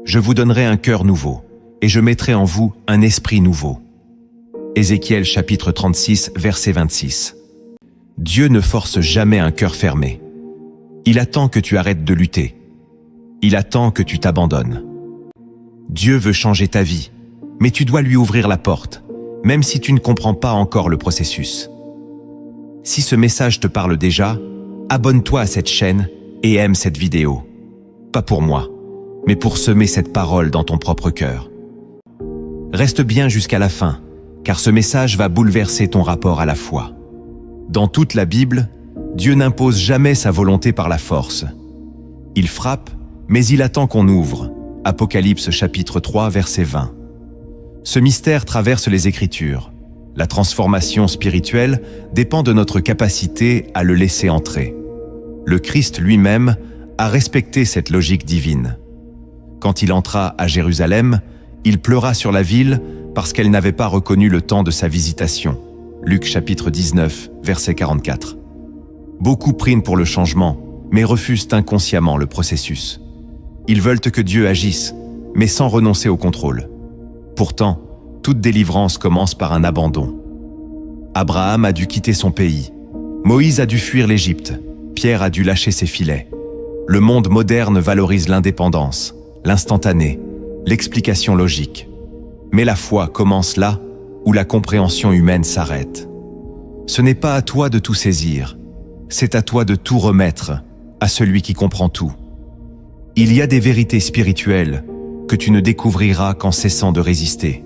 Je vous donnerai un cœur nouveau, et je mettrai en vous un esprit nouveau. Ézéchiel chapitre 36, verset 26. Dieu ne force jamais un cœur fermé. Il attend que tu arrêtes de lutter. Il attend que tu t'abandonnes. Dieu veut changer ta vie, mais tu dois lui ouvrir la porte, même si tu ne comprends pas encore le processus. Si ce message te parle déjà, abonne-toi à cette chaîne et aime cette vidéo. Pas pour moi, mais pour semer cette parole dans ton propre cœur. Reste bien jusqu'à la fin, car ce message va bouleverser ton rapport à la foi. Dans toute la Bible, Dieu n'impose jamais sa volonté par la force. Il frappe, mais il attend qu'on ouvre. Apocalypse chapitre 3, verset 20. Ce mystère traverse les Écritures. La transformation spirituelle dépend de notre capacité à le laisser entrer. Le Christ lui-même a respecté cette logique divine. Quand il entra à Jérusalem, il pleura sur la ville parce qu'elle n'avait pas reconnu le temps de sa visitation. Luc chapitre 19, verset 44. Beaucoup prient pour le changement, mais refusent inconsciemment le processus. Ils veulent que Dieu agisse, mais sans renoncer au contrôle. Pourtant, toute délivrance commence par un abandon. Abraham a dû quitter son pays. Moïse a dû fuir l'Égypte. Pierre a dû lâcher ses filets. Le monde moderne valorise l'indépendance, l'instantané, l'explication logique. Mais la foi commence là où la compréhension humaine s'arrête. Ce n'est pas à toi de tout saisir, c'est à toi de tout remettre à celui qui comprend tout. Il y a des vérités spirituelles que tu ne découvriras qu'en cessant de résister.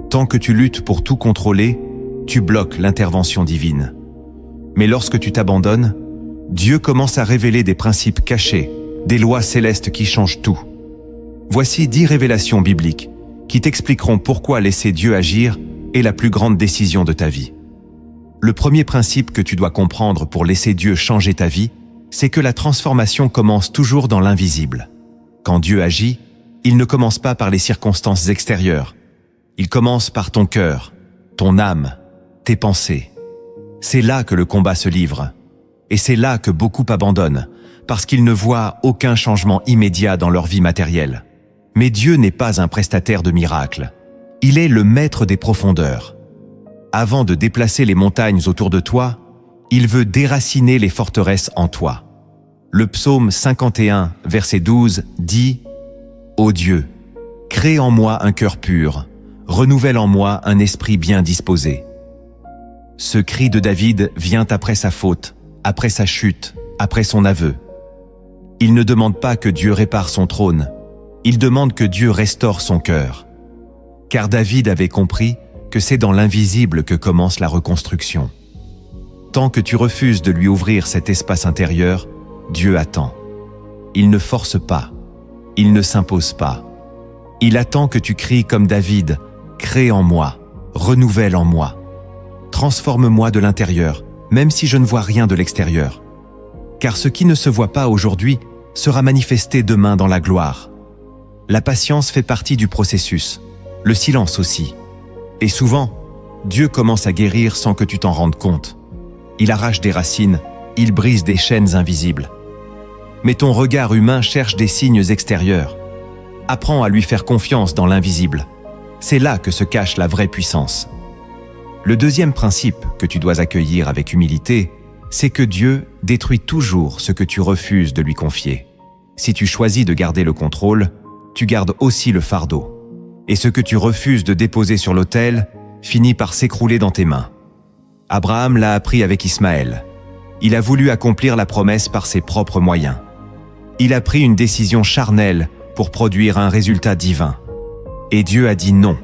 Tant que tu luttes pour tout contrôler, tu bloques l'intervention divine. Mais lorsque tu t'abandonnes, Dieu commence à révéler des principes cachés, des lois célestes qui changent tout. Voici 10 révélations bibliques qui t'expliqueront pourquoi laisser Dieu agir est la plus grande décision de ta vie. Le premier principe que tu dois comprendre pour laisser Dieu changer ta vie, c'est que la transformation commence toujours dans l'invisible. Quand Dieu agit, il ne commence pas par les circonstances extérieures. Il commence par ton cœur, ton âme, tes pensées. C'est là que le combat se livre. Et c'est là que beaucoup abandonnent, parce qu'ils ne voient aucun changement immédiat dans leur vie matérielle. Mais Dieu n'est pas un prestataire de miracles. Il est le maître des profondeurs. Avant de déplacer les montagnes autour de toi, il veut déraciner les forteresses en toi. Le psaume 51, verset 12, dit « Ô Dieu, crée en moi un cœur pur, renouvelle en moi un esprit bien disposé. » Ce cri de David vient après sa faute, après sa chute, après son aveu. Il ne demande pas que Dieu répare son trône, il demande que Dieu restaure son cœur. Car David avait compris que c'est dans l'invisible que commence la reconstruction. Tant que tu refuses de lui ouvrir cet espace intérieur, Dieu attend. Il ne force pas, il ne s'impose pas. Il attend que tu cries comme David, « Crée en moi, renouvelle en moi. Transforme-moi de l'intérieur, même si je ne vois rien de l'extérieur. Car ce qui ne se voit pas aujourd'hui sera manifesté demain dans la gloire. » La patience fait partie du processus, le silence aussi. Et souvent, Dieu commence à guérir sans que tu t'en rendes compte. Il arrache des racines, il brise des chaînes invisibles. Mais ton regard humain cherche des signes extérieurs. Apprends à lui faire confiance dans l'invisible. C'est là que se cache la vraie puissance. Le deuxième principe que tu dois accueillir avec humilité, c'est que Dieu détruit toujours ce que tu refuses de lui confier. Si tu choisis de garder le contrôle, tu gardes aussi le fardeau. Et ce que tu refuses de déposer sur l'autel finit par s'écrouler dans tes mains. Abraham l'a appris avec Ismaël. Il a voulu accomplir la promesse par ses propres moyens. Il a pris une décision charnelle pour produire un résultat divin. Et Dieu a dit non.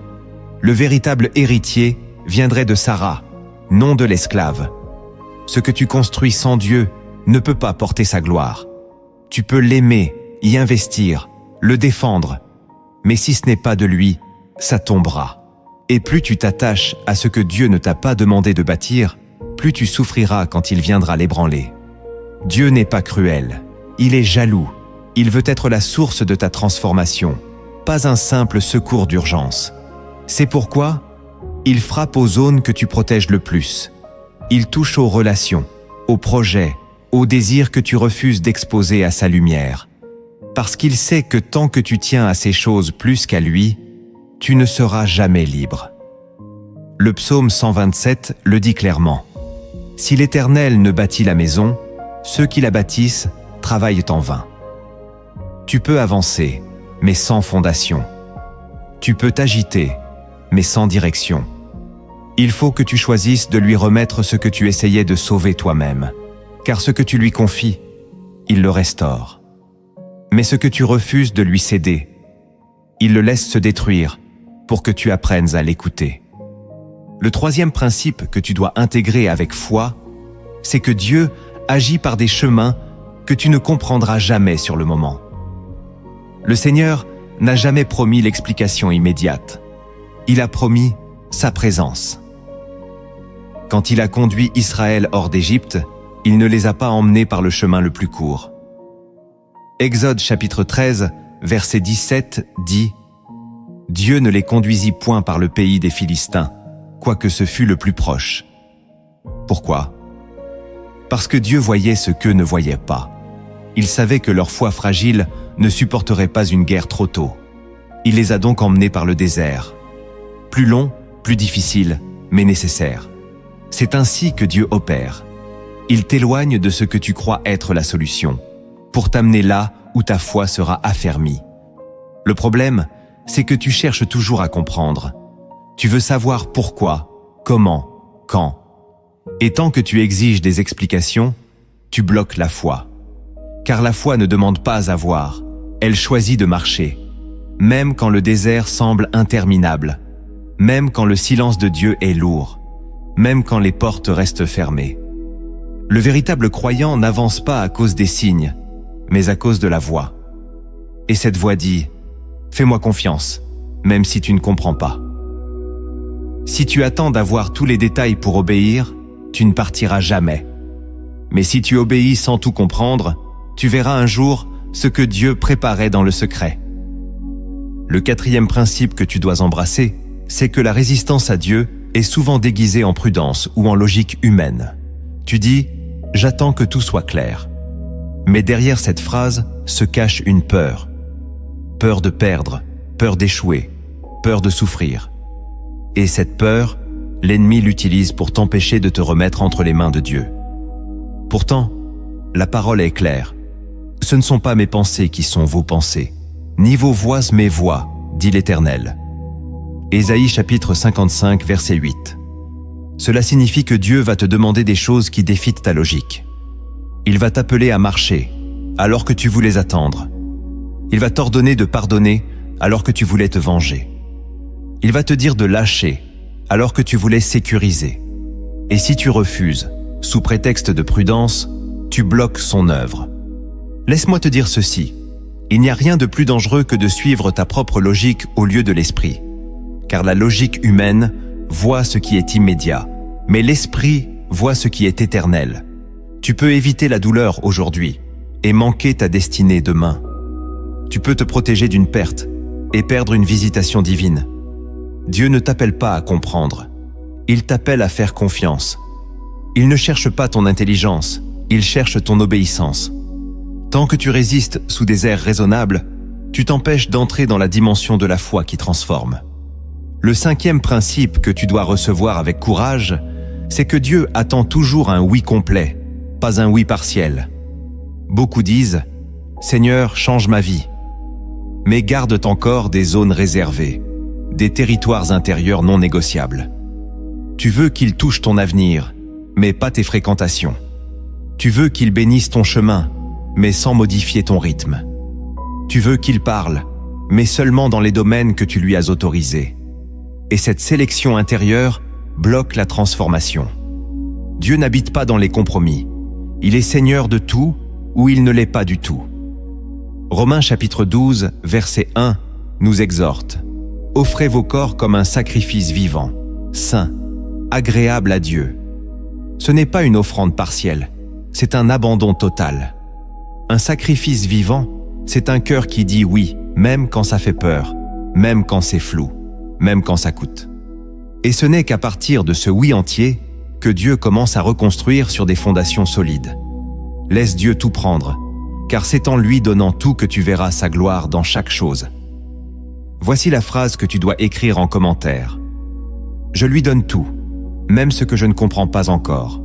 Le véritable héritier viendrait de Sarah, non de l'esclave. Ce que tu construis sans Dieu ne peut pas porter sa gloire. Tu peux l'aimer, y investir, le défendre, mais si ce n'est pas de lui, ça tombera. Et plus tu t'attaches à ce que Dieu ne t'a pas demandé de bâtir, plus tu souffriras quand il viendra l'ébranler. Dieu n'est pas cruel, il est jaloux, il veut être la source de ta transformation, pas un simple secours d'urgence. C'est pourquoi il frappe aux zones que tu protèges le plus. Il touche aux relations, aux projets, aux désirs que tu refuses d'exposer à sa lumière. parce qu'il sait que tant que tu tiens à ces choses plus qu'à lui, tu ne seras jamais libre. Le psaume 127 le dit clairement. Si l'Éternel ne bâtit la maison, ceux qui la bâtissent travaillent en vain. Tu peux avancer, mais sans fondation. Tu peux t'agiter, mais sans direction. Il faut que tu choisisses de lui remettre ce que tu essayais de sauver toi-même, car ce que tu lui confies, il le restaure. Mais ce que tu refuses de lui céder, il le laisse se détruire pour que tu apprennes à l'écouter. Le troisième principe que tu dois intégrer avec foi, c'est que Dieu agit par des chemins que tu ne comprendras jamais sur le moment. Le Seigneur n'a jamais promis l'explication immédiate. Il a promis sa présence. Quand il a conduit Israël hors d'Égypte, il ne les a pas emmenés par le chemin le plus court. Exode chapitre 13, verset 17 dit « Dieu ne les conduisit point par le pays des Philistins, quoique ce fût le plus proche. » Pourquoi ? Parce que Dieu voyait ce qu'eux ne voyaient pas. Il savait que leur foi fragile ne supporterait pas une guerre trop tôt. Il les a donc emmenés par le désert. Plus long, plus difficile, mais nécessaire. C'est ainsi que Dieu opère. Il t'éloigne de ce que tu crois être la solution, pour t'amener là où ta foi sera affermie. Le problème, c'est que tu cherches toujours à comprendre. Tu veux savoir pourquoi, comment, quand. Et tant que tu exiges des explications, tu bloques la foi. Car la foi ne demande pas à voir, elle choisit de marcher, même quand le désert semble interminable, même quand le silence de Dieu est lourd, même quand les portes restent fermées. Le véritable croyant n'avance pas à cause des signes, mais à cause de la voix. Et cette voix dit « Fais-moi confiance, même si tu ne comprends pas. » Si tu attends d'avoir tous les détails pour obéir, tu ne partiras jamais. Mais si tu obéis sans tout comprendre, tu verras un jour ce que Dieu préparait dans le secret. Le quatrième principe que tu dois embrasser, c'est que la résistance à Dieu est souvent déguisée en prudence ou en logique humaine. Tu dis « J'attends que tout soit clair ». Mais derrière cette phrase se cache une peur. Peur de perdre, peur d'échouer, peur de souffrir. Et cette peur, l'ennemi l'utilise pour t'empêcher de te remettre entre les mains de Dieu. Pourtant, la parole est claire. Ce ne sont pas mes pensées qui sont vos pensées, ni vos voix mes voix, dit l'Éternel. Ésaïe chapitre 55, verset 8. Cela signifie que Dieu va te demander des choses qui défient ta logique. Il va t'appeler à marcher, alors que tu voulais attendre. Il va t'ordonner de pardonner, alors que tu voulais te venger. Il va te dire de lâcher, alors que tu voulais sécuriser. Et si tu refuses, sous prétexte de prudence, tu bloques son œuvre. Laisse-moi te dire ceci. Il n'y a rien de plus dangereux que de suivre ta propre logique au lieu de l'esprit. Car la logique humaine voit ce qui est immédiat, mais l'esprit voit ce qui est éternel. Tu peux éviter la douleur aujourd'hui et manquer ta destinée demain. Tu peux te protéger d'une perte et perdre une visitation divine. Dieu ne t'appelle pas à comprendre. Il t'appelle à faire confiance. Il ne cherche pas ton intelligence, il cherche ton obéissance. Tant que tu résistes sous des airs raisonnables, tu t'empêches d'entrer dans la dimension de la foi qui transforme. Le cinquième principe que tu dois recevoir avec courage, c'est que Dieu attend toujours un oui complet, pas un oui partiel. Beaucoup disent « Seigneur, change ma vie ». Mais garde encore des zones réservées, des territoires intérieurs non négociables. Tu veux qu'il touche ton avenir, mais pas tes fréquentations. Tu veux qu'il bénisse ton chemin, mais sans modifier ton rythme. Tu veux qu'il parle, mais seulement dans les domaines que tu lui as autorisés. Et cette sélection intérieure bloque la transformation. Dieu n'habite pas dans les compromis. Il est Seigneur de tout ou il ne l'est pas du tout. Romains chapitre 12, verset 1 nous exhorte. « Offrez vos corps comme un sacrifice vivant, saint, agréable à Dieu. » Ce n'est pas une offrande partielle, c'est un abandon total. Un sacrifice vivant, c'est un cœur qui dit oui, même quand ça fait peur, même quand c'est flou, même quand ça coûte. Et ce n'est qu'à partir de ce oui entier que Dieu commence à reconstruire sur des fondations solides. Laisse Dieu tout prendre, car c'est en lui donnant tout que tu verras sa gloire dans chaque chose. Voici la phrase que tu dois écrire en commentaire. Je lui donne tout, même ce que je ne comprends pas encore.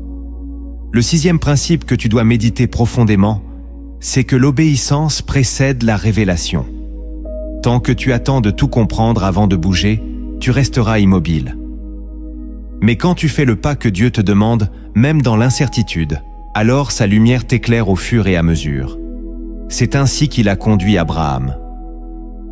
Le 6e principe que tu dois méditer profondément, c'est que l'obéissance précède la révélation. Tant que tu attends de tout comprendre avant de bouger, tu resteras immobile. Mais quand tu fais le pas que Dieu te demande, même dans l'incertitude, alors sa lumière t'éclaire au fur et à mesure. C'est ainsi qu'il a conduit Abraham.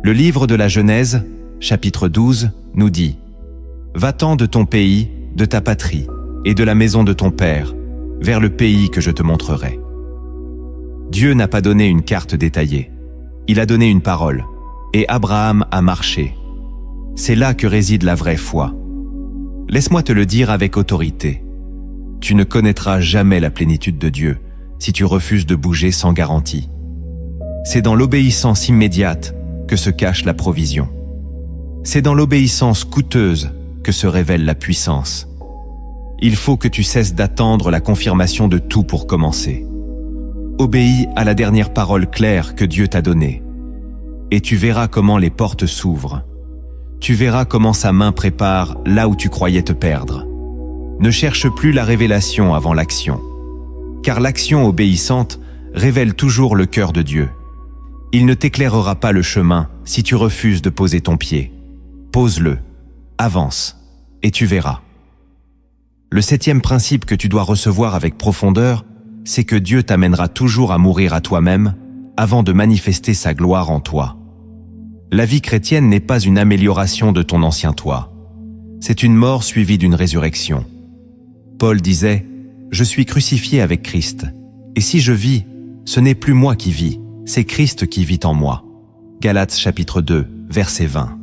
Le livre de la Genèse, chapitre 12, nous dit « Va-t'en de ton pays, de ta patrie, et de la maison de ton père, vers le pays que je te montrerai. » Dieu n'a pas donné une carte détaillée. Il a donné une parole, et Abraham a marché. C'est là que réside la vraie foi. Laisse-moi te le dire avec autorité. Tu ne connaîtras jamais la plénitude de Dieu si tu refuses de bouger sans garantie. C'est dans l'obéissance immédiate que se cache la provision. C'est dans l'obéissance coûteuse que se révèle la puissance. Il faut que tu cesses d'attendre la confirmation de tout pour commencer. Obéis à la dernière parole claire que Dieu t'a donnée, et tu verras comment les portes s'ouvrent. Tu verras comment sa main prépare là où tu croyais te perdre. Ne cherche plus la révélation avant l'action, car l'action obéissante révèle toujours le cœur de Dieu. Il ne t'éclairera pas le chemin si tu refuses de poser ton pied. Pose-le, avance, et tu verras. Le 7e principe que tu dois recevoir avec profondeur, c'est que Dieu t'amènera toujours à mourir à toi-même avant de manifester sa gloire en toi. La vie chrétienne n'est pas une amélioration de ton ancien toi. C'est une mort suivie d'une résurrection. Paul disait « Je suis crucifié avec Christ, et si je vis, ce n'est plus moi qui vis, c'est Christ qui vit en moi. » Galates chapitre 2, verset 20.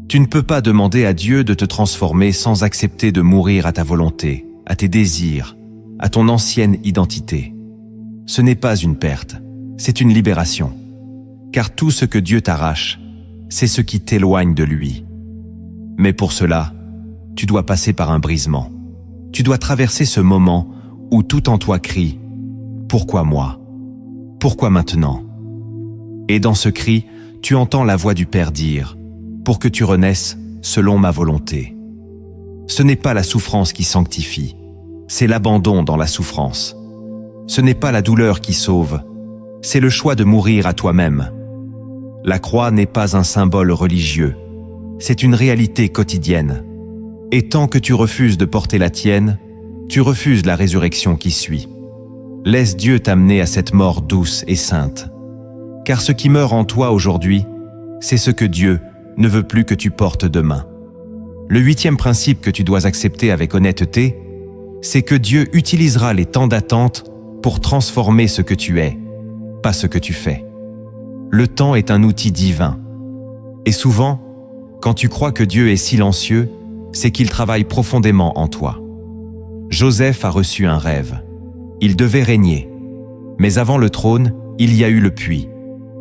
Tu ne peux pas demander à Dieu de te transformer sans accepter de mourir à ta volonté, à tes désirs, à ton ancienne identité. Ce n'est pas une perte, c'est une libération. Car tout ce que Dieu t'arrache, c'est ce qui t'éloigne de lui. Mais pour cela, tu dois passer par un brisement. Tu dois traverser ce moment où tout en toi crie « Pourquoi moi ? Pourquoi maintenant ?» Et dans ce cri, tu entends la voix du Père dire « Pour que tu renaisses selon ma volonté. » Ce n'est pas la souffrance qui sanctifie, c'est l'abandon dans la souffrance. Ce n'est pas la douleur qui sauve, c'est le choix de mourir à toi-même. La croix n'est pas un symbole religieux, c'est une réalité quotidienne. Et tant que tu refuses de porter la tienne, tu refuses la résurrection qui suit. Laisse Dieu t'amener à cette mort douce et sainte. Car ce qui meurt en toi aujourd'hui, c'est ce que Dieu ne veut plus que tu portes demain. Le 8e principe que tu dois accepter avec honnêteté, c'est que Dieu utilisera les temps d'attente pour transformer ce que tu es, pas ce que tu fais. Le temps est un outil divin. Et souvent, quand tu crois que Dieu est silencieux, c'est qu'il travaille profondément en toi. Joseph a reçu un rêve. Il devait régner. Mais avant le trône, il y a eu le puits.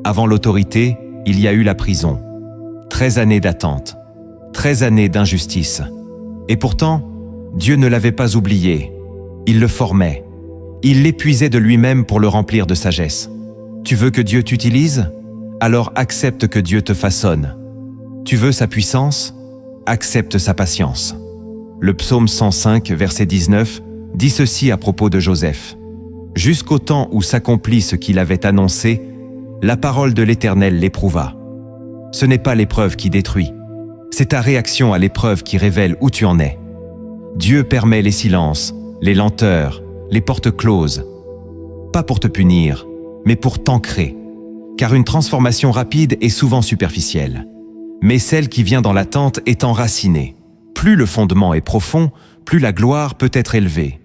Avant l'autorité, il y a eu la prison. 13 années d'attente. 13 années d'injustice. Et pourtant, Dieu ne l'avait pas oublié. Il le formait. Il l'épuisait de lui-même pour le remplir de sagesse. Tu veux que Dieu t'utilise ? Alors accepte que Dieu te façonne. Tu veux sa puissance ? Accepte sa patience. Le psaume 105, verset 19, dit ceci à propos de Joseph. « Jusqu'au temps où s'accomplit ce qu'il avait annoncé, la parole de l'Éternel l'éprouva. » Ce n'est pas l'épreuve qui détruit, c'est ta réaction à l'épreuve qui révèle où tu en es. Dieu permet les silences, les lenteurs, les portes closes, pas pour te punir, mais pour t'ancrer, car une transformation rapide est souvent superficielle. Mais celle qui vient dans l'attente est enracinée. Plus le fondement est profond, plus la gloire peut être élevée.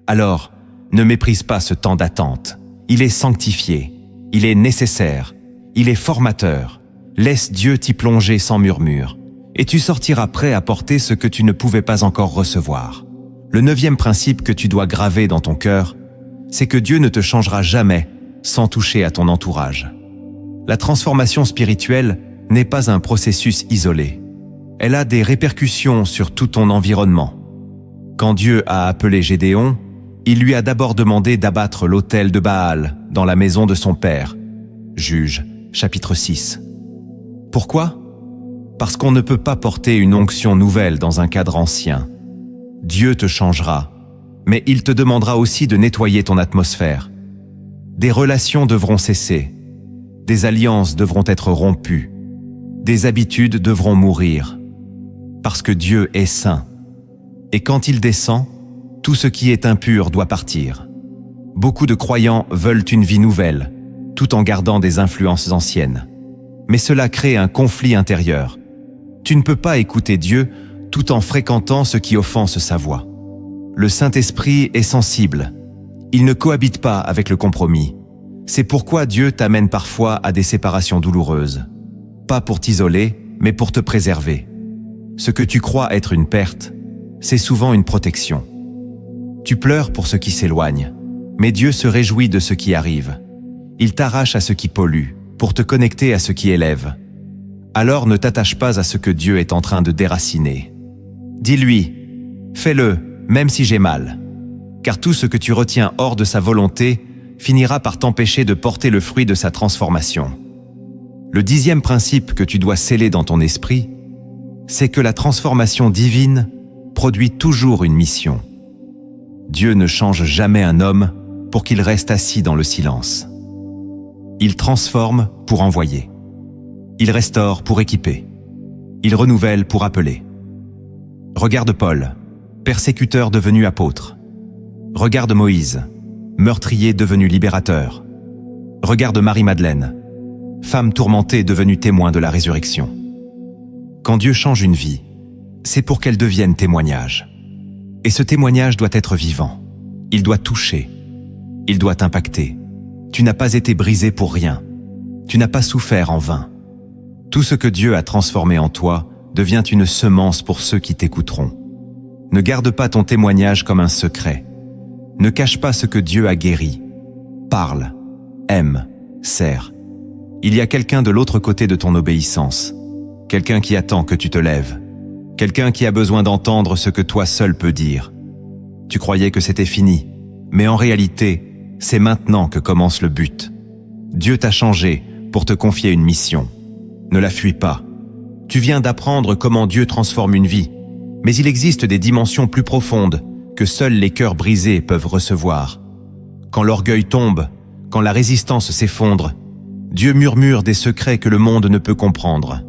Alors, ne méprise pas ce temps d'attente. Il est sanctifié, il est nécessaire, il est formateur. Laisse Dieu t'y plonger sans murmure, et tu sortiras prêt à porter ce que tu ne pouvais pas encore recevoir. Le 9e principe que tu dois graver dans ton cœur, c'est que Dieu ne te changera jamais sans toucher à ton entourage. La transformation spirituelle n'est pas un processus isolé. Elle a des répercussions sur tout ton environnement. Quand Dieu a appelé Gédéon, il lui a d'abord demandé d'abattre l'autel de Baal dans la maison de son père. Juges, chapitre 6. Pourquoi? Parce qu'on ne peut pas porter une onction nouvelle dans un cadre ancien. Dieu te changera, mais il te demandera aussi de nettoyer ton atmosphère. Des relations devront cesser, des alliances devront être rompues, des habitudes devront mourir, parce que Dieu est saint. Et quand il descend, tout ce qui est impur doit partir. Beaucoup de croyants veulent une vie nouvelle, tout en gardant des influences anciennes. Mais cela crée un conflit intérieur. Tu ne peux pas écouter Dieu tout en fréquentant ce qui offense sa voix. Le Saint-Esprit est sensible. Il ne cohabite pas avec le compromis. C'est pourquoi Dieu t'amène parfois à des séparations douloureuses. Pas pour t'isoler, mais pour te préserver. Ce que tu crois être une perte, c'est souvent une protection. Tu pleures pour ce qui s'éloigne, mais Dieu se réjouit de ce qui arrive. Il t'arrache à ce qui pollue, pour te connecter à ce qui élève. Alors ne t'attache pas à ce que Dieu est en train de déraciner. Dis-lui, fais-le, même si j'ai mal. Car tout ce que tu retiens hors de sa volonté finira par t'empêcher de porter le fruit de sa transformation. Le 10e principe que tu dois sceller dans ton esprit, c'est que la transformation divine produit toujours une mission. Dieu ne change jamais un homme pour qu'il reste assis dans le silence. Il transforme pour envoyer. Il restaure pour équiper. Il renouvelle pour appeler. Regarde Paul, persécuteur devenu apôtre. Regarde Moïse, meurtrier devenu libérateur. Regarde Marie-Madeleine, femme tourmentée devenue témoin de la résurrection. Quand Dieu change une vie, c'est pour qu'elle devienne témoignage. Et ce témoignage doit être vivant. Il doit toucher. Il doit impacter. Tu n'as pas été brisé pour rien. Tu n'as pas souffert en vain. Tout ce que Dieu a transformé en toi devient une semence pour ceux qui t'écouteront. Ne garde pas ton témoignage comme un secret. Ne cache pas ce que Dieu a guéri. Parle, aime, sers. Il y a quelqu'un de l'autre côté de ton obéissance. Quelqu'un qui attend que tu te lèves. Quelqu'un qui a besoin d'entendre ce que toi seul peux dire. Tu croyais que c'était fini, mais en réalité, c'est maintenant que commence le but. Dieu t'a changé pour te confier une mission. Ne la fuis pas. Tu viens d'apprendre comment Dieu transforme une vie, mais il existe des dimensions plus profondes que seuls les cœurs brisés peuvent recevoir. Quand l'orgueil tombe, quand la résistance s'effondre, Dieu murmure des secrets que le monde ne peut comprendre.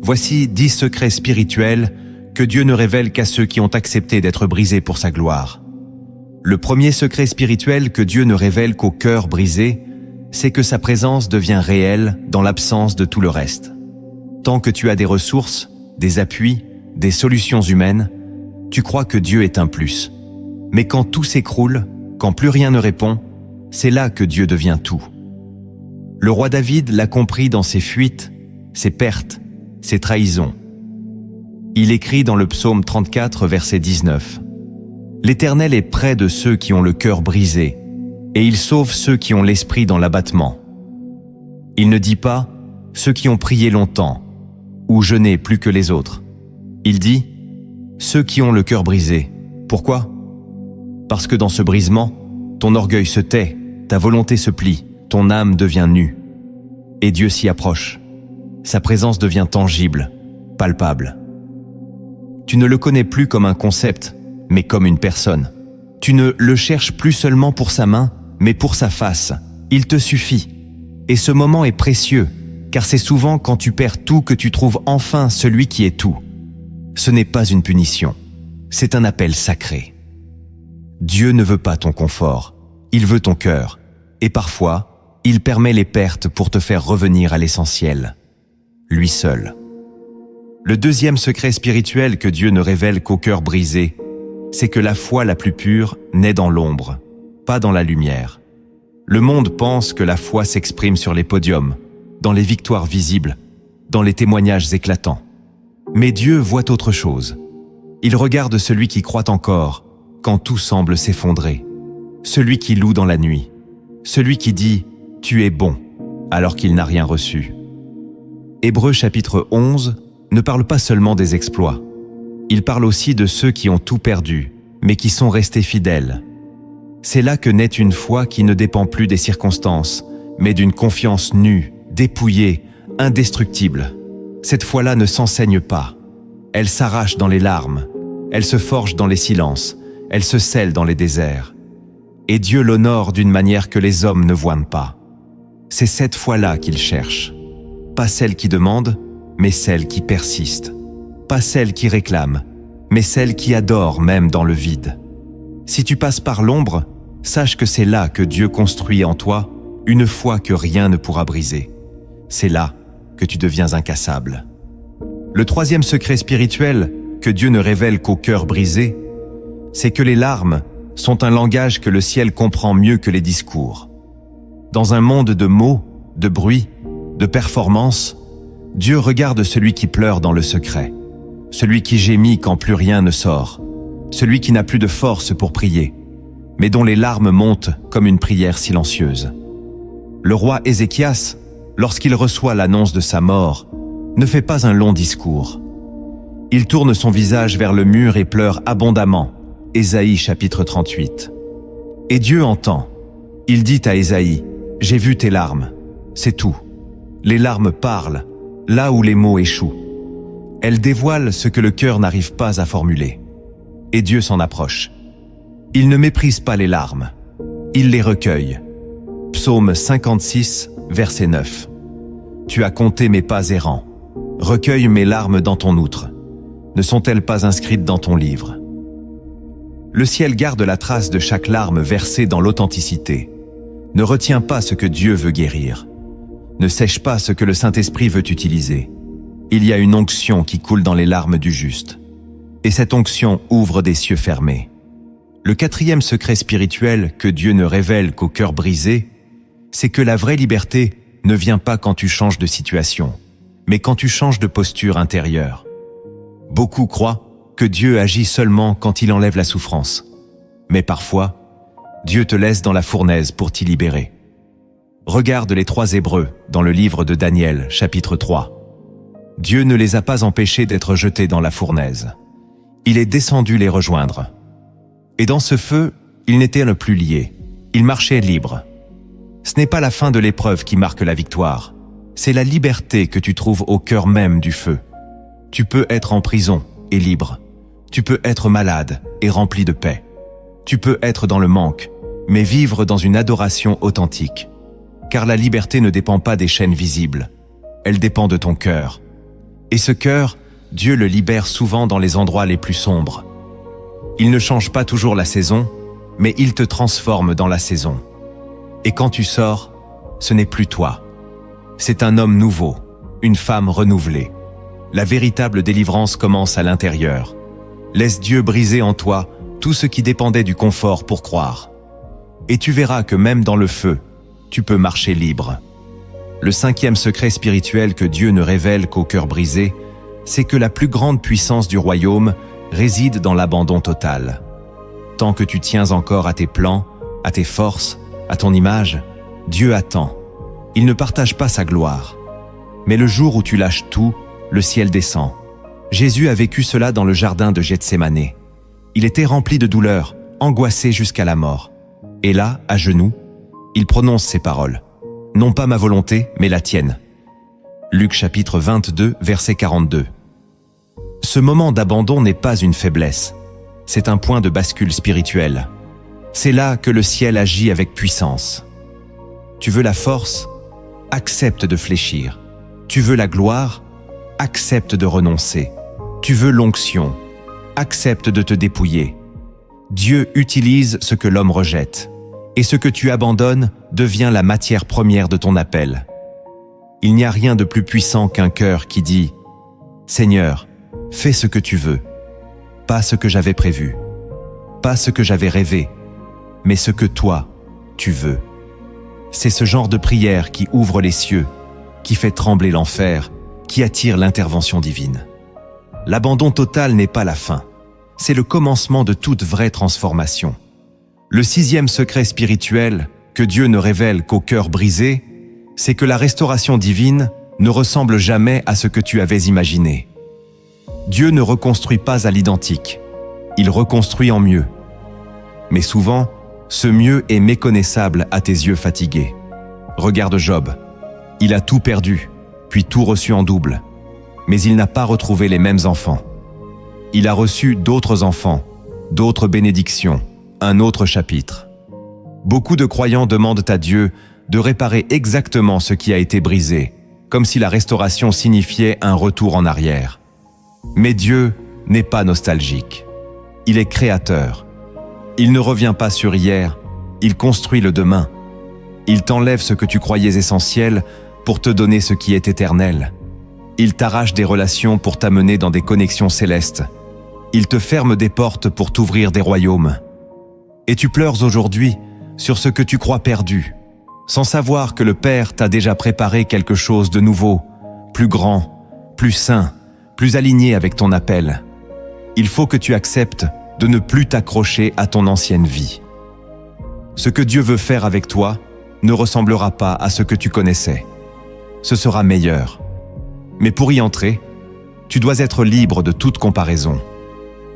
Voici 10 secrets spirituels que Dieu ne révèle qu'à ceux qui ont accepté d'être brisés pour sa gloire. Le premier secret spirituel que Dieu ne révèle qu'au cœur brisé, c'est que sa présence devient réelle dans l'absence de tout le reste. Tant que tu as des ressources, des appuis, des solutions humaines, tu crois que Dieu est un plus. Mais quand tout s'écroule, quand plus rien ne répond, c'est là que Dieu devient tout. Le roi David l'a compris dans ses fuites, ses pertes, ses trahisons. Il écrit dans le psaume 34, verset 19. « L'Éternel est près de ceux qui ont le cœur brisé, et il sauve ceux qui ont l'esprit dans l'abattement. » Il ne dit pas « ceux qui ont prié longtemps » ou « jeûné plus que les autres ». Il dit « ceux qui ont le cœur brisé ». Pourquoi? Parce que dans ce brisement, ton orgueil se tait, ta volonté se plie, ton âme devient nue. Et Dieu s'y approche. Sa présence devient tangible, palpable. Tu ne le connais plus comme un concept, mais comme une personne. Tu ne le cherches plus seulement pour sa main, mais pour sa face. Il te suffit. Et ce moment est précieux, car c'est souvent quand tu perds tout que tu trouves enfin celui qui est tout. Ce n'est pas une punition, c'est un appel sacré. Dieu ne veut pas ton confort, il veut ton cœur. Et parfois, il permet les pertes pour te faire revenir à l'essentiel. Lui seul. Le deuxième secret spirituel que Dieu ne révèle qu'au cœur brisé, c'est que la foi la plus pure naît dans l'ombre, pas dans la lumière. Le monde pense que la foi s'exprime sur les podiums, dans les victoires visibles, dans les témoignages éclatants. Mais Dieu voit autre chose. Il regarde celui qui croit encore, quand tout semble s'effondrer. Celui qui loue dans la nuit. Celui qui dit « Tu es bon » alors qu'il n'a rien reçu. Hébreux chapitre 11 ne parle pas seulement des exploits. Il parle aussi de ceux qui ont tout perdu, mais qui sont restés fidèles. C'est là que naît une foi qui ne dépend plus des circonstances, mais d'une confiance nue, dépouillée, indestructible. Cette foi-là ne s'enseigne pas. Elle s'arrache dans les larmes, elle se forge dans les silences, elle se scelle dans les déserts. Et Dieu l'honore d'une manière que les hommes ne voient pas. C'est cette foi-là qu'il cherche. Pas celle qui demande, mais celle qui persiste. Pas celle qui réclame, mais celle qui adore même dans le vide. Si tu passes par l'ombre, sache que c'est là que Dieu construit en toi une foi que rien ne pourra briser. C'est là que tu deviens incassable. Le troisième secret spirituel que Dieu ne révèle qu'au cœur brisé, c'est que les larmes sont un langage que le ciel comprend mieux que les discours. Dans un monde de mots, de bruit, de performance, Dieu regarde celui qui pleure dans le secret, celui qui gémit quand plus rien ne sort, celui qui n'a plus de force pour prier, mais dont les larmes montent comme une prière silencieuse. Le roi Ézéchias, lorsqu'il reçoit l'annonce de sa mort, ne fait pas un long discours. Il tourne son visage vers le mur et pleure abondamment. Ésaïe chapitre 38. Et Dieu entend. Il dit à Ésaïe, « J'ai vu tes larmes. » C'est tout. Les larmes parlent, là où les mots échouent. Elles dévoilent ce que le cœur n'arrive pas à formuler. Et Dieu s'en approche. Il ne méprise pas les larmes. Il les recueille. Psaume 56, verset 9. « Tu as compté mes pas errants. Recueille mes larmes dans ton outre. Ne sont-elles pas inscrites dans ton livre ?» Le ciel garde la trace de chaque larme versée dans l'authenticité. Ne retiens pas ce que Dieu veut guérir. Ne sèche pas ce que le Saint-Esprit veut utiliser. Il y a une onction qui coule dans les larmes du juste. Et cette onction ouvre des cieux fermés. Le quatrième secret spirituel que Dieu ne révèle qu'au cœur brisé, c'est que la vraie liberté ne vient pas quand tu changes de situation, mais quand tu changes de posture intérieure. Beaucoup croient que Dieu agit seulement quand il enlève la souffrance. Mais parfois, Dieu te laisse dans la fournaise pour t'y libérer. Regarde les 3 Hébreux dans le livre de Daniel, chapitre 3. Dieu ne les a pas empêchés d'être jetés dans la fournaise. Il est descendu les rejoindre. Et dans ce feu, ils n'étaient plus liés. Ils marchaient libres. Ce n'est pas la fin de l'épreuve qui marque la victoire. C'est la liberté que tu trouves au cœur même du feu. Tu peux être en prison et libre. Tu peux être malade et rempli de paix. Tu peux être dans le manque, mais vivre dans une adoration authentique. Car la liberté ne dépend pas des chaînes visibles. Elle dépend de ton cœur. Et ce cœur, Dieu le libère souvent dans les endroits les plus sombres. Il ne change pas toujours la saison, mais il te transforme dans la saison. Et quand tu sors, ce n'est plus toi. C'est un homme nouveau, une femme renouvelée. La véritable délivrance commence à l'intérieur. Laisse Dieu briser en toi tout ce qui dépendait du confort pour croire. Et tu verras que même dans le feu, tu peux marcher libre. Le 5e secret spirituel que Dieu ne révèle qu'au cœur brisé, c'est que la plus grande puissance du royaume réside dans l'abandon total. Tant que tu tiens encore à tes plans, à tes forces, à ton image, Dieu attend. Il ne partage pas sa gloire. Mais le jour où tu lâches tout, le ciel descend. Jésus a vécu cela dans le jardin de Gethsémane. Il était rempli de douleur, angoissé jusqu'à la mort. Et là, à genoux, il prononce ces paroles. « Non pas ma volonté, mais la tienne. » Luc chapitre 22, verset 42. Ce moment d'abandon n'est pas une faiblesse. C'est un point de bascule spirituel. C'est là que le ciel agit avec puissance. Tu veux la force? Accepte de fléchir. Tu veux la gloire? Accepte de renoncer. Tu veux l'onction? Accepte de te dépouiller. Dieu utilise ce que l'homme rejette. Et ce que tu abandonnes devient la matière première de ton appel. Il n'y a rien de plus puissant qu'un cœur qui dit « Seigneur, fais ce que tu veux, pas ce que j'avais prévu, pas ce que j'avais rêvé, mais ce que toi, tu veux. » C'est ce genre de prière qui ouvre les cieux, qui fait trembler l'enfer, qui attire l'intervention divine. L'abandon total n'est pas la fin, c'est le commencement de toute vraie transformation. Le 6e secret spirituel que Dieu ne révèle qu'au cœur brisé, c'est que la restauration divine ne ressemble jamais à ce que tu avais imaginé. Dieu ne reconstruit pas à l'identique, il reconstruit en mieux. Mais souvent, Ce mieux est méconnaissable à tes yeux fatigués. Regarde Job. Il a tout perdu, puis tout reçu en double. Mais il n'a pas retrouvé les mêmes enfants. Il a reçu d'autres enfants, d'autres bénédictions, un autre chapitre. Beaucoup de croyants demandent à Dieu de réparer exactement ce qui a été brisé, comme si la restauration signifiait un retour en arrière. Mais Dieu n'est pas nostalgique. Il est créateur. Il ne revient pas sur hier, il construit le demain. Il t'enlève ce que tu croyais essentiel pour te donner ce qui est éternel. Il t'arrache des relations pour t'amener dans des connexions célestes. Il te ferme des portes pour t'ouvrir des royaumes. Et tu pleures aujourd'hui sur ce que tu crois perdu, sans savoir que le Père t'a déjà préparé quelque chose de nouveau, plus grand, plus saint, plus aligné avec ton appel. Il faut que tu acceptes de ne plus t'accrocher à ton ancienne vie. Ce que Dieu veut faire avec toi ne ressemblera pas à ce que tu connaissais. Ce sera meilleur. Mais pour y entrer, tu dois être libre de toute comparaison.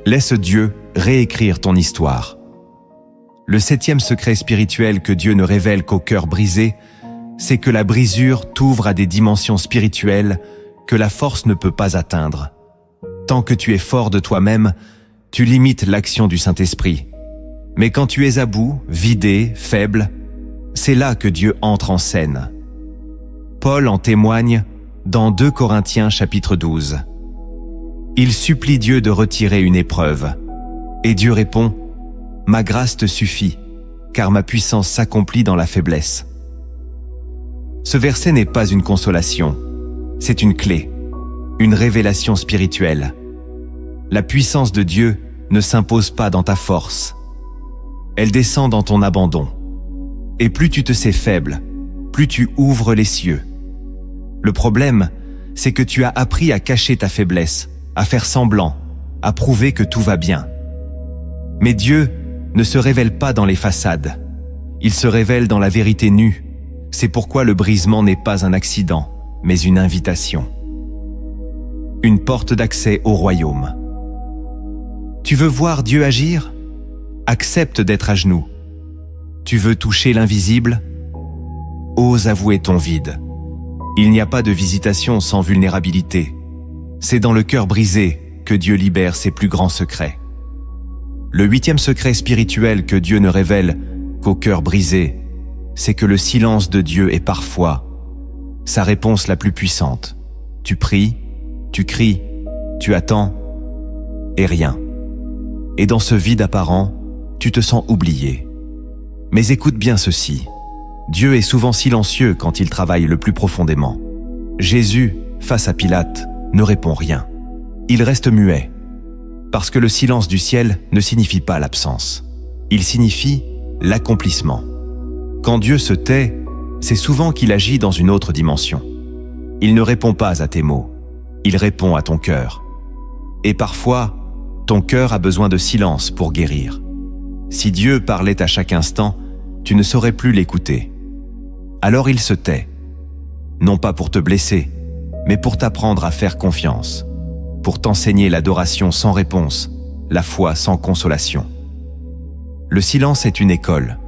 Laisse Dieu réécrire ton histoire. Le 7e secret spirituel que Dieu ne révèle qu'au cœur brisé, c'est que la brisure t'ouvre à des dimensions spirituelles que la force ne peut pas atteindre. Tant que tu es fort de toi-même, tu limites l'action du Saint-Esprit. Mais quand tu es à bout, vidé, faible, c'est là que Dieu entre en scène. Paul en témoigne dans 2 Corinthiens chapitre 12. Il supplie Dieu de retirer une épreuve. Et Dieu répond « Ma grâce te suffit, car ma puissance s'accomplit dans la faiblesse. » Ce verset n'est pas une consolation, c'est une clé, une révélation spirituelle. La puissance de Dieu ne s'impose pas dans ta force. Elle descend dans ton abandon. Et plus tu te sais faible, plus tu ouvres les cieux. Le problème, c'est que tu as appris à cacher ta faiblesse, à faire semblant, à prouver que tout va bien. Mais Dieu ne se révèle pas dans les façades. Il se révèle dans la vérité nue. C'est pourquoi le brisement n'est pas un accident, mais une invitation. Une porte d'accès au royaume. Tu veux voir Dieu agir? Accepte d'être à genoux. Tu veux toucher l'invisible? Ose avouer ton vide. Il n'y a pas de visitation sans vulnérabilité. C'est dans le cœur brisé que Dieu libère ses plus grands secrets. Le 8e secret spirituel que Dieu ne révèle qu'au cœur brisé, c'est que le silence de Dieu est parfois sa réponse la plus puissante. Tu pries, tu cries, tu attends, et rien. Et dans ce vide apparent, tu te sens oublié. Mais écoute bien ceci. Dieu est souvent silencieux quand il travaille le plus profondément. Jésus, face à Pilate, ne répond rien. Il reste muet. Parce que le silence du ciel ne signifie pas l'absence. Il signifie l'accomplissement. Quand Dieu se tait, c'est souvent qu'il agit dans une autre dimension. Il ne répond pas à tes mots. Il répond à ton cœur. Et parfois, ton cœur a besoin de silence pour guérir. Si Dieu parlait à chaque instant, tu ne saurais plus l'écouter. Alors il se tait. Non pas pour te blesser, mais pour t'apprendre à faire confiance. Pour t'enseigner l'adoration sans réponse, la foi sans consolation. Le silence est une école.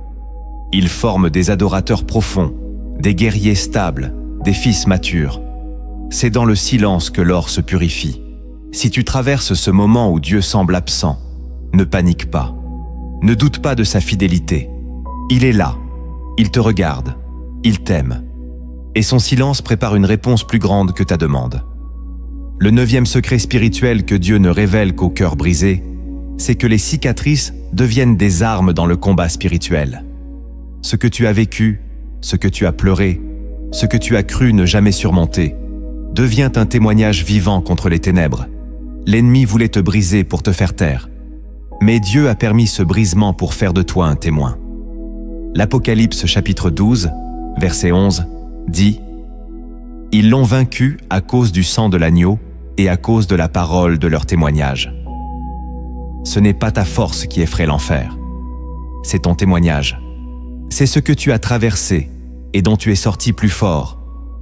Il forme des adorateurs profonds, des guerriers stables, des fils matures. C'est dans le silence que l'or se purifie. Si tu traverses ce moment où Dieu semble absent, ne panique pas. Ne doute pas de sa fidélité. Il est là. Il te regarde. Il t'aime. Et son silence prépare une réponse plus grande que ta demande. Le 9e secret spirituel que Dieu ne révèle qu'au cœur brisé, c'est que les cicatrices deviennent des armes dans le combat spirituel. Ce que tu as vécu, ce que tu as pleuré, ce que tu as cru ne jamais surmonter, devient un témoignage vivant contre les ténèbres. L'ennemi voulait te briser pour te faire taire. Mais Dieu a permis ce brisement pour faire de toi un témoin. L'Apocalypse chapitre 12, verset 11, dit « Ils l'ont vaincu à cause du sang de l'agneau et à cause de la parole de leur témoignage. » Ce n'est pas ta force qui effraie l'enfer, c'est ton témoignage. C'est ce que tu as traversé et dont tu es sorti plus fort,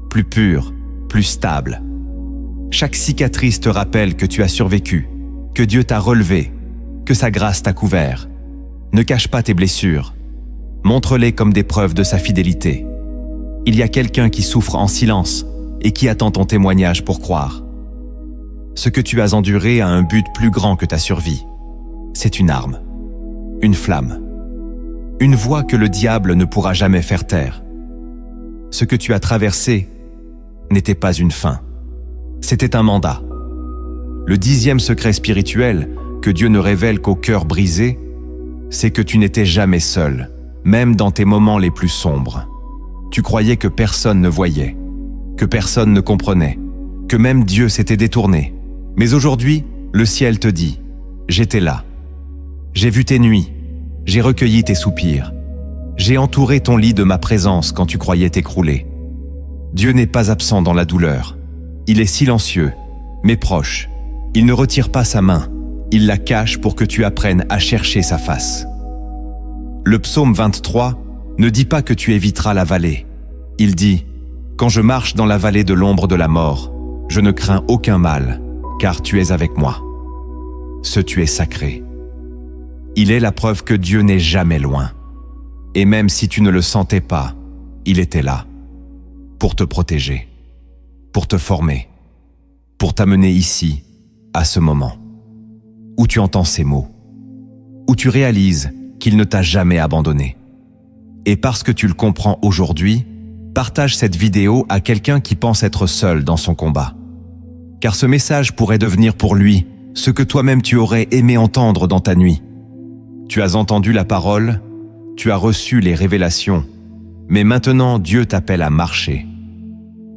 plus pur, plus stable. Chaque cicatrice te rappelle que tu as survécu, que Dieu t'a relevé, que sa grâce t'a couvert. Ne cache pas tes blessures, montre-les comme des preuves de sa fidélité. Il y a quelqu'un qui souffre en silence et qui attend ton témoignage pour croire. Ce que tu as enduré a un but plus grand que ta survie. C'est une arme, une flamme, une voie que le diable ne pourra jamais faire taire. Ce que tu as traversé n'était pas une fin, c'était un mandat. Le 10e secret spirituel que Dieu ne révèle qu'au cœur brisé, c'est que tu n'étais jamais seul, même dans tes moments les plus sombres. Tu croyais que personne ne voyait, que personne ne comprenait, que même Dieu s'était détourné. Mais aujourd'hui, le ciel te dit, j'étais là. J'ai vu tes nuits, j'ai recueilli tes soupirs. J'ai entouré ton lit de ma présence quand tu croyais t'écrouler. Dieu n'est pas absent dans la douleur. Il est silencieux, mais proche. Il ne retire pas sa main. Il la cache pour que tu apprennes à chercher sa face. Le psaume 23 ne dit pas que tu éviteras la vallée. Il dit « Quand je marche dans la vallée de l'ombre de la mort, je ne crains aucun mal, car tu es avec moi. » Ce tu es sacré. Il est la preuve que Dieu n'est jamais loin. Et même si tu ne le sentais pas, il était là, pour te protéger, pour te former, pour t'amener ici, à ce moment, où tu entends ces mots, où tu réalises qu'il ne t'a jamais abandonné. Et parce que tu le comprends aujourd'hui, partage cette vidéo à quelqu'un qui pense être seul dans son combat. Car ce message pourrait devenir pour lui ce que toi-même tu aurais aimé entendre dans ta nuit. Tu as entendu la parole, tu as reçu les révélations, mais maintenant Dieu t'appelle à marcher.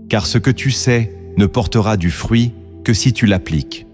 Car ce que tu sais ne portera du fruit que si tu l'appliques.